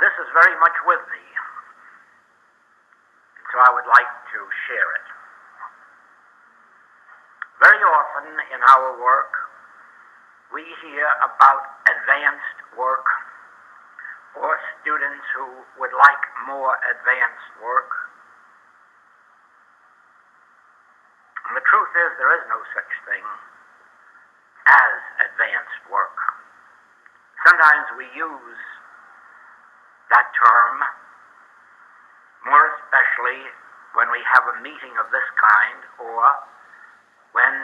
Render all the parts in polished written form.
This is very much with me, so I would like to share it. Very often in our work, we hear about advanced work or students who would like more advanced work. And the truth is, there is no such thing as advanced work. Sometimes we use that term, more especially when we have a meeting of this kind or when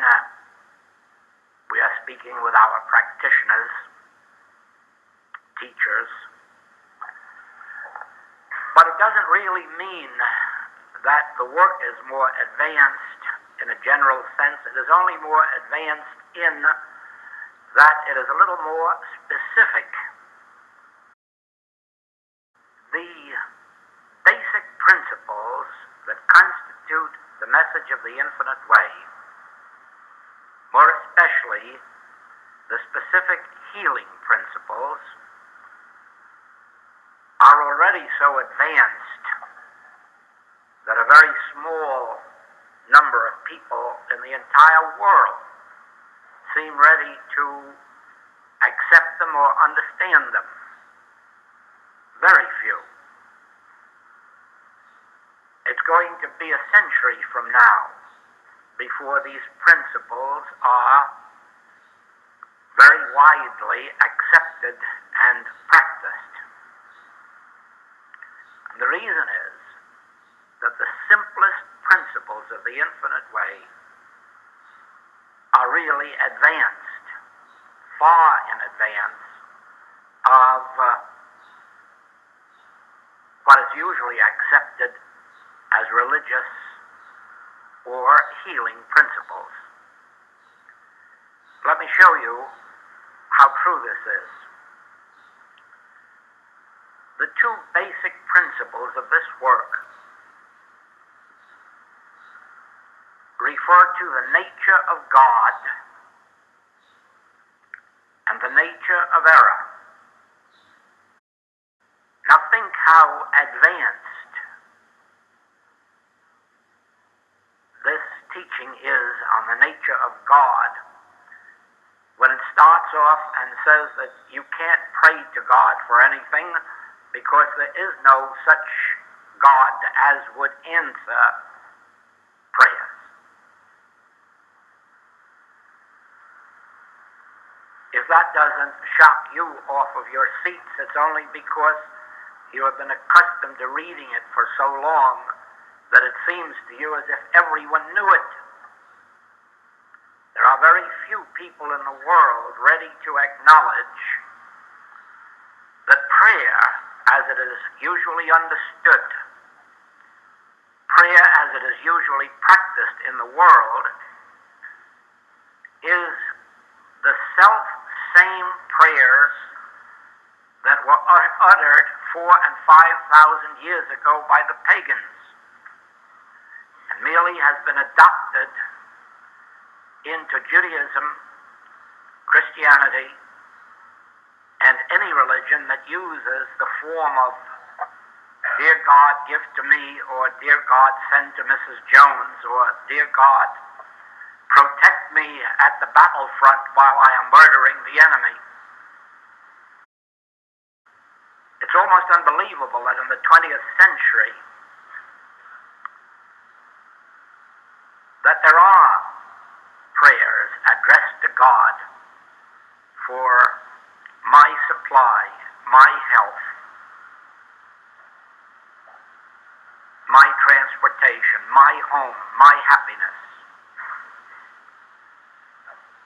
we are speaking with our practitioners, teachers. But it doesn't really mean that the work is more advanced in a general sense. It is only more advanced in that it is a little more specific. The basic principles that constitute the message of the infinite way, more especially the specific healing principles, are already so advanced that a very small number of people in the entire world seem ready to accept them or understand them. Very few. It's going to be a century from now before these principles are very widely accepted and practiced. And the reason is that the simplest principles of the infinite way are really advanced, far in advance of what is usually accepted as religious or healing principles. Let me show you how true this is. The two basic principles of this work refer to the nature of God and the nature of error. Now think how advanced this teaching is on the nature of God when it starts off and says that you can't pray to God for anything because there is no such God as would answer prayers. If that doesn't shock you off of your seats, it's only because you have been accustomed to reading it for so long that it seems to you as if everyone knew it. There are very few people in the world ready to acknowledge that prayer, as it is usually understood, prayer as it is usually practiced in the world, is the self-same prayers that were uttered 4,000 and 5,000 years ago by the pagans, and merely has been adopted into Judaism, Christianity, and any religion that uses the form of "Dear God, give to me," or "Dear God, send to Mrs. Jones," or "Dear God, protect me at the battlefront while I am murdering the enemy." It's almost unbelievable that in the 20th century that there are prayers addressed to God for my supply, my health, my transportation, my home, my happiness.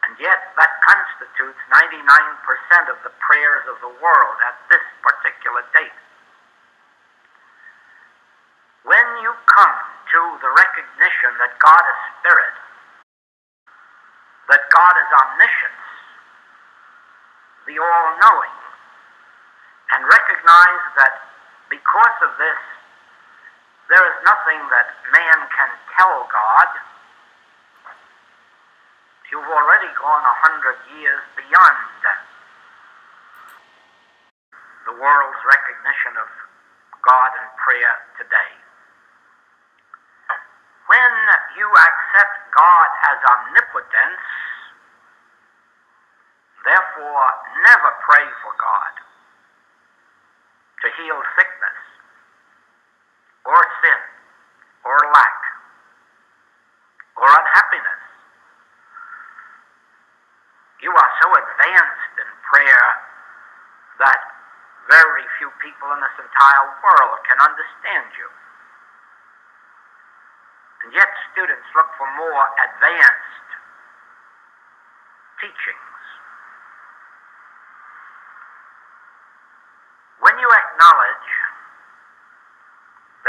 And yet that constitutes 99% of the prayers of the world at this particular date. When you come to the recognition that God is spirit, that God is omniscience, the all-knowing, and recognize that because of this, there is nothing that man can tell God, you've already gone 100 years beyond the the world's recognition of God and prayer today. When you accept God as omnipotence, therefore never pray for God to heal sickness or sin or lack or unhappiness. You are so advanced in prayer that very few people in this entire world can understand you. And yet students look for more advanced teachings. When you acknowledge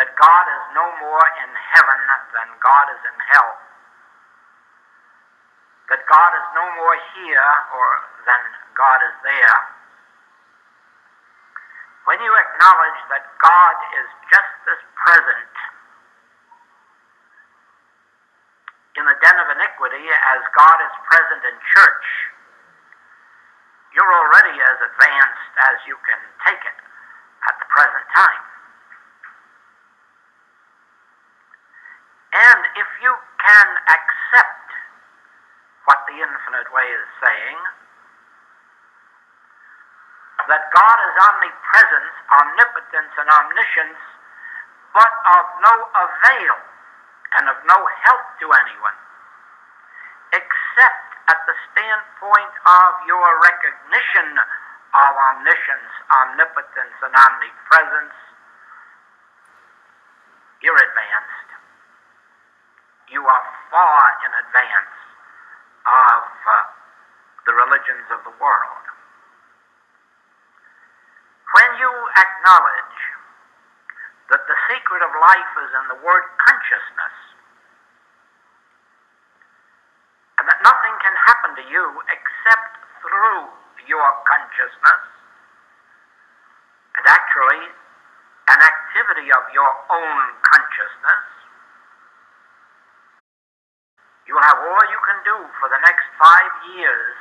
that God is no more in heaven than God is in hell, that God is no more here than God is there, when you acknowledge that God is just as present in the den of iniquity as God is present in church, you're already as advanced as you can take it at the present time. And if you can accept what the infinite way is saying, that God is omnipresence, omnipotence, and omniscience, but of no avail and of no help to anyone, except at the standpoint of your recognition of omniscience, omnipotence, and omnipresence, you're advanced. You are far in advance of the religions of the world. When you acknowledge that the secret of life is in the word consciousness, and that nothing can happen to you except through your consciousness, and actually an activity of your own consciousness, you will have all you can do for the next 5 years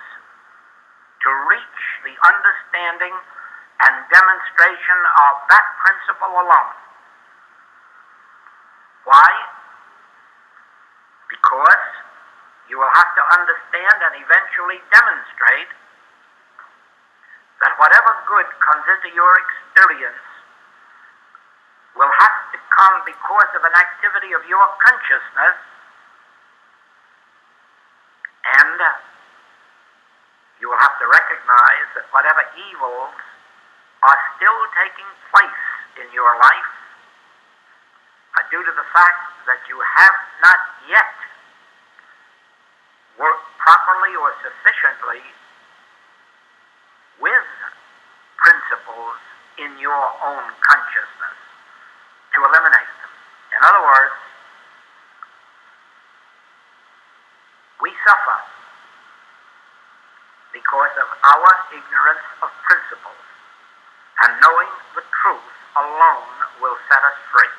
to reach the understanding and demonstration of that principle alone. Why? Because you will have to understand and eventually demonstrate that whatever good comes into your experience will have to come because of an activity of your consciousness, and you will have to recognize that whatever evils are still taking place in your life are due to the fact that you have not yet worked properly or sufficiently with principles in your own consciousness to eliminate them. In other words, we suffer because of our ignorance of principles, and knowing the truth alone will set us free.